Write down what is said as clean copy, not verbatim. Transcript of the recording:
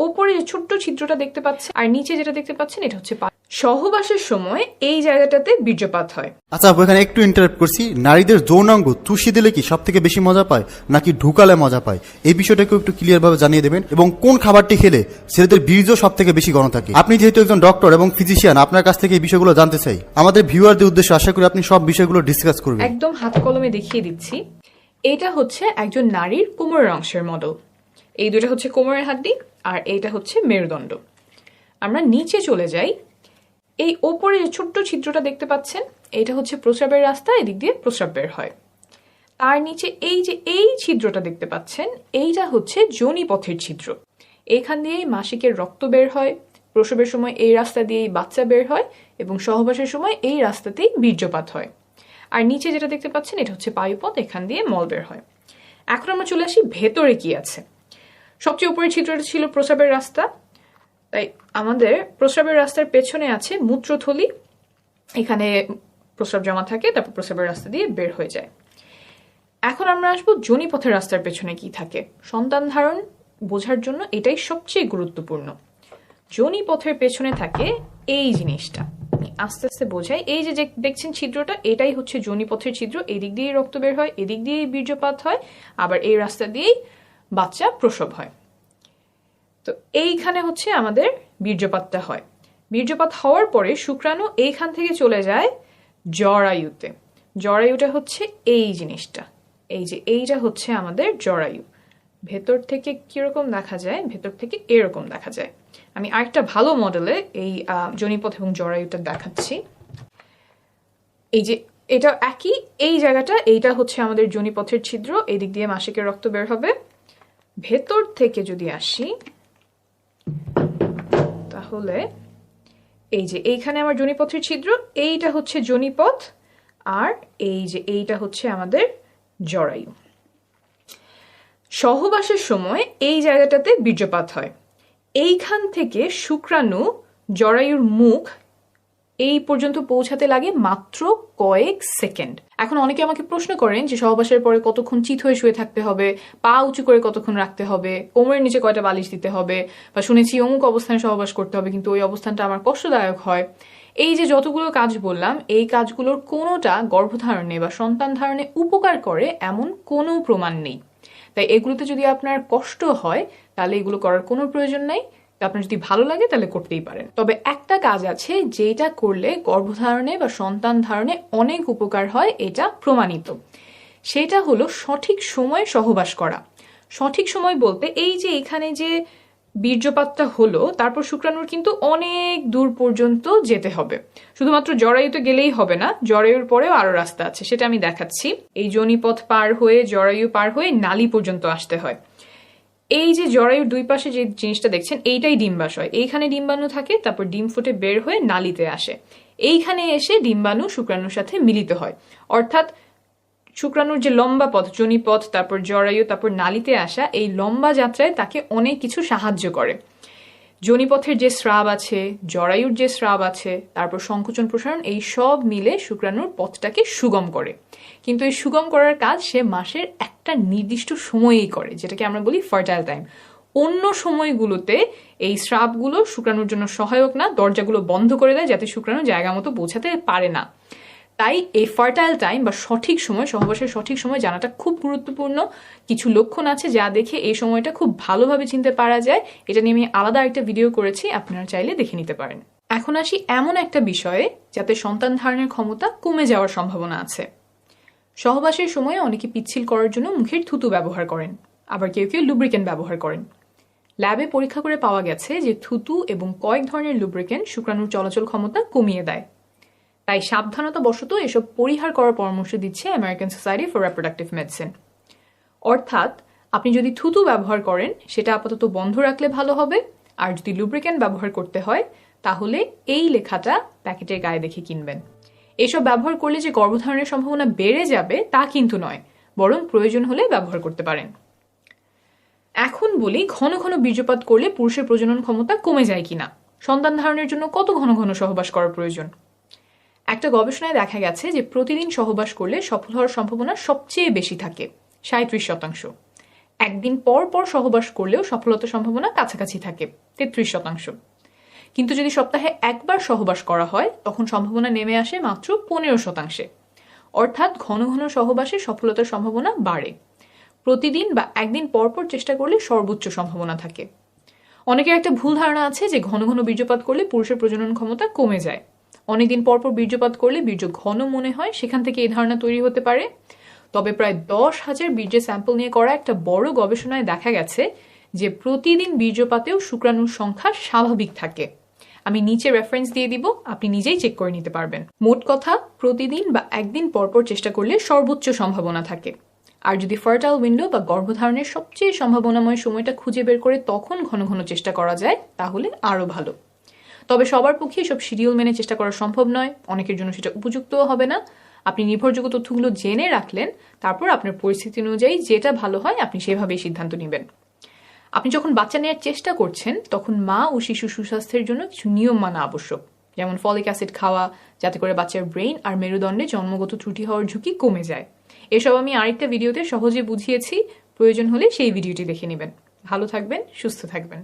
ওপরে যে ছোট্ট ছিদ্রটা দেখতে পাচ্ছেন আর নিচে যেটা দেখতে পাচ্ছেন এটা হচ্ছে সহবাসের সময় এই জায়গাটাতে বীর্যপাত হয়। আচ্ছা আপু, এখানে একটু ইন্টারাপ্ট করছি। নারীদের যৌনাঙ্গ চুষি দিলে কি সব থেকে বেশি মজা পায় নাকি ঢুকালে মজা পায়, এই বিষয়টাকে একটু ক্লিয়ার ভাবে জানিয়ে দেবেন। এবং কোন খাবারটি খেলে ছেলেদের বীর্য সব থেকে বেশি ঘন থাকে? আপনি যেহেতু একজন ডক্টর এবং ফিজিশিয়ান, আপনার কাছ থেকে এই বিষয়গুলো জানতে চাই। আমাদের ভিউয়ারদের উদ্দেশ্যে আশা করি আপনি সব বিষয়গুলো ডিসকাস করবেন। একদম হাত কলমে দেখিয়ে দিচ্ছি। এটা হচ্ছে একজন নারীর কোমরের অংশের মডেল। এই দুটো হচ্ছে কোমরের হাড্ডি আর এইটা হচ্ছে মেরুদণ্ড। আমরা নিচে চলে যাই। এই ওপরে যে ছোট্ট ছিদ্রটা দেখতে পাচ্ছেন এটা হচ্ছে প্রস্রাবের রাস্তা, এদিক দিয়ে প্রস্রাব বের হয়। তার নিচে এই যে এই ছিদ্রটা দেখতে পাচ্ছেন এইটা হচ্ছে যোনিপথের ছিদ্র। এইখান দিয়েই মাসিকের রক্ত বের হয়, প্রসবের সময় এই রাস্তা দিয়েই বাচ্চা বের হয় এবং সহবাসের সময় এই রাস্তাতেই বীর্যপাত হয়। আর নিচে যেটা দেখতে পাচ্ছেন এটা হচ্ছে পায়ুপথ, এখান দিয়ে মল বের হয়। এখন আমরা চলে আসি ভেতরে কি আছে। সবচেয়ে উপরের ছিদ্রটা ছিল প্রস্রাবের রাস্তা, তাই আমাদের প্রস্রাবের রাস্তার পেছনে আছে মূত্রথলি। এখানে প্রস্রাব জমা থাকে, তারপর প্রস্রাবের রাস্তা দিয়ে বের হয়ে যায়। এখন আমরা আসবো যোনিপথের রাস্তার পেছনে কি থাকে। সন্তান ধারণ বোঝার জন্য এটাই সবচেয়ে গুরুত্বপূর্ণ। যোনিপথের পেছনে থাকে এই জিনিসটা, আস্তে আস্তে বোঝাই। এই যে দেখছেন ছিদ্রটা, এটাই হচ্ছে যোনিপথের ছিদ্র। এদিক দিয়েই রক্ত বের হয়, এদিক দিয়েই বীর্যপাত হয়, আবার এই রাস্তা দিয়েই বাচ্চা প্রসব হয়। তো এইখানে হচ্ছে আমাদের বীর্যপাতটা হয়। বীর্যপাত হওয়ার পরে শুক্রাণু এইখান থেকে চলে যায় জরায়ুতে। জরায়ুটা হচ্ছে এই জিনিসটা, এই যে এইটা হচ্ছে আমাদের জরায়ু। ভেতর থেকে কিরকম দেখা যায়, ভেতর থেকে এরকম দেখা যায়। আমি আরেকটা ভালো মডেলে এই যোনিপথ এবং জরায়ুটা দেখাচ্ছি। এই যে এটা একই, এই জায়গাটা এইটা হচ্ছে আমাদের যোনিপথের ছিদ্র, এদিক দিয়ে মাসিকের রক্ত বের হবে। ভেতর থেকে যদি আসি তাহলে এই যে এইখানে আমার যোনিপথের ছিদ্র, এইটা হচ্ছে যোনিপথ আর এই যে এইটা হচ্ছে আমাদের জরায়ু। সহবাসের সময় এই জায়গাটাতে বীর্যপাত হয়। এইখান থেকে শুক্রাণু জরায়ুর মুখ এই পর্যন্ত পৌঁছাতে লাগে মাত্র কয়েক সেকেন্ড। এখন অনেকে আমাকে প্রশ্ন করেন যে সহবাসের পরে কতক্ষণ চিত হয়ে শুয়ে থাকতে হবে, পা উঁচু করে কতক্ষণ রাখতে হবে, কোমরের নিচে কয়টা বালিশ দিতে হবে, বা শুনেছি অমুক অবস্থানে সহবাস করতে হবে কিন্তু ওই অবস্থানটা আমার কষ্টদায়ক হয়। এই যে যতগুলো কাজ বললাম, এই কাজগুলোর কোনোটা গর্ভধারণে বা সন্তান ধারণে উপকার করে এমন কোনো প্রমাণ নেই। তাই এগুলোতে যদি আপনার কষ্ট হয় তাহলে এগুলো করার কোনো প্রয়োজন নাই। আপনার যদি ভালো লাগে তাহলে করতেই পারেন। তবে একটা কাজ আছে যেটা করলে গর্ভধারণে বা সন্তান ধারণে অনেক উপকার হয়, এটা প্রমাণিত। সেটা হলো সঠিক সময়ে সহবাস করা। সঠিক সময় বলতে এই যে এখানে যে বীর্যপাতটা হলো তারপর শুক্রাণুর কিন্তু অনেক দূর পর্যন্ত যেতে হবে। শুধুমাত্র জরায়ুতে গেলেই হবে না, জরায়ুর পরেও আরো রাস্তা আছে, সেটা আমি দেখাচ্ছি। এই যোনিপথ পার হয়ে জরায়ু পার হয়ে নালী পর্যন্ত আসতে হয়। এই যে জরায়ুর দুই পাশে যে জিনিসটা দেখছেন এইটাই ডিম্বাশয়। এইখানে ডিম্বাণু থাকে, তারপর ডিম ফুটে বের হয়ে নালীতে আসে। এইখানে এসে ডিম্বাণু শুক্রাণুর সাথে মিলিত হয়। অর্থাৎ শুক্রাণুর যে লম্বা পথ, যোনিপথ, তারপর জরায়ু, তারপর নালীতে আসা, এই লম্বা যাত্রায় তাকে অনেক কিছু সাহায্য করে। যোনিপথের যে স্রাব আছে, জরায়ুর যে স্রাব আছে, তারপর সংকোচন প্রসারণ, এই সব মিলে শুক্রাণুর পথটাকে সুগম করে। কিন্তু এই সুগম করার কাজ সে মাসের একটা নির্দিষ্ট সময়েই করে, যেটাকে আমরা বলি ফার্টাইল টাইম। অন্য সময়গুলোতে এই স্রাবগুলো শুক্রাণুর জন্য সহায়ক না, দরজাগুলো বন্ধ করে দেয় যাতে শুক্রাণু জায়গা মতো পৌঁছাতে পারে না। তাই এই ফার্টাইল টাইম বা সঠিক সময়, সহবাসের সঠিক সময় জানাটা খুব গুরুত্বপূর্ণ। কিছু লক্ষণ আছে যা দেখে এই সময়টা খুব ভালোভাবে চিনতে পারা যায়। এটা নিয়ে আমি আলাদা একটা ভিডিও করেছি, আপনারা চাইলে দেখে নিতে পারেন। এখন আসি এমন একটা বিষয়ে যাতে সন্তান ধারণের ক্ষমতা কমে যাওয়ার সম্ভাবনা আছে। সহবাসের সময় অনেকে পিচ্ছিল করার জন্য মুখের থুতু ব্যবহার করেন, আবার কেউ কেউ লুব্রিকেন্ট ব্যবহার করেন। ল্যাবে পরীক্ষা করে পাওয়া গেছে যে থুতু এবং কয়েক ধরনের লুব্রিকেন্ট শুক্রাণুর চলাচল ক্ষমতা কমিয়ে দেয়। তাই সাবধানতা বশত এসব পরিহার করার পরামর্শ দিচ্ছে American society for reproductive medicine. অর্থাৎ আপনি যদি থুতু ব্যবহার করেন সেটা আপাতত বন্ধ রাখলে ভালো হবে, আর যদি লুব্রিকেন্ট ব্যবহার করতে হয় তাহলে এই লেখাটা প্যাকেটের গায়ে দেখে কিনবেন। এসব ব্যবহার করলে যে গর্ভধারণের সম্ভাবনা বেড়ে যাবে তা কিন্তু নয়, বরং প্রয়োজন হলে ব্যবহার করতে পারেন। এখন বলি, ঘন ঘন বীর্যপাত করলে পুরুষের প্রজনন ক্ষমতা কমে যায় কিনা, সন্তান ধারণের জন্য কত ঘন ঘন সহবাস করার প্রয়োজন। একটা গবেষণায় দেখা গেছে যে প্রতিদিন সহবাস করলে সফল হওয়ার সম্ভাবনা সবচেয়ে বেশি থাকে, 37%। একদিন পর পর সহবাস করলেও সফলতার সম্ভাবনা কাছাকাছি থাকে 33%। কিন্তু যদি সপ্তাহে একবার সহবাস করা হয় তখন সম্ভাবনা নেমে আসে মাত্র 15%। অর্থাৎ ঘন ঘন সহবাসে সফলতার সম্ভাবনা বাড়ে। প্রতিদিন বা একদিন পর পর চেষ্টা করলে সর্বোচ্চ সম্ভাবনা থাকে। অনেকের একটা ভুল ধারণা আছে যে ঘন ঘন বীর্যপাত করলে পুরুষের প্রজনন ক্ষমতা কমে যায়। অনেকদিন পর পর বীর্যপাত করলে বীর্য ঘন মনে হয়, সেখান থেকে এই ধারণা তৈরি হতে পারে। তবে প্রায় 10,000 বীর্যের স্যাম্পল নিয়ে করা একটা বড় গবেষণায় দেখা গেছে যে প্রতিদিন বীর্যপাতেও শুক্রাণুর সংখ্যা স্বাভাবিক থাকে। আমি নিচে রেফারেন্স দিয়ে দিব, আপনি নিজেই চেক করে নিতে পারবেন। মোট কথা, প্রতিদিন বা একদিন পরপর চেষ্টা করলে সর্বোচ্চ সম্ভাবনা থাকে। আর যদি ফার্টাইল উইন্ডো বা গর্ভধারণের সবচেয়ে সম্ভাবনাময় সময়টা খুঁজে বের করে তখন ঘন ঘন চেষ্টা করা যায় তাহলে আরো ভালো। তবে সবার পক্ষে সব শিডিউল মেনে চেষ্টা করা সম্ভব নয়, অনেকের জন্য সেটা উপযুক্তও হবে না। আপনি নির্ভরযোগ্য তথ্যগুলো জেনে রাখলেন, তারপর আপনার পরিস্থিতি অনুযায়ী যেটা ভালো হয় আপনি সেভাবেই সিদ্ধান্ত নেবেন। আপনি যখন বাচ্চা নেওয়ার চেষ্টা করছেন তখন মা ও শিশু সুস্বাস্থ্যের জন্য কিছু নিয়ম মানা আবশ্যক, যেমন ফলিক অ্যাসিড খাওয়া, যাতে করে বাচ্চার ব্রেইন আর মেরুদণ্ডে জন্মগত ত্রুটি হওয়ার ঝুঁকি কমে যায়। এসব আমি আরেকটা ভিডিওতে সহজে বুঝিয়েছি, প্রয়োজন হলে সেই ভিডিওটি দেখে নেবেন। ভালো থাকবেন, সুস্থ থাকবেন।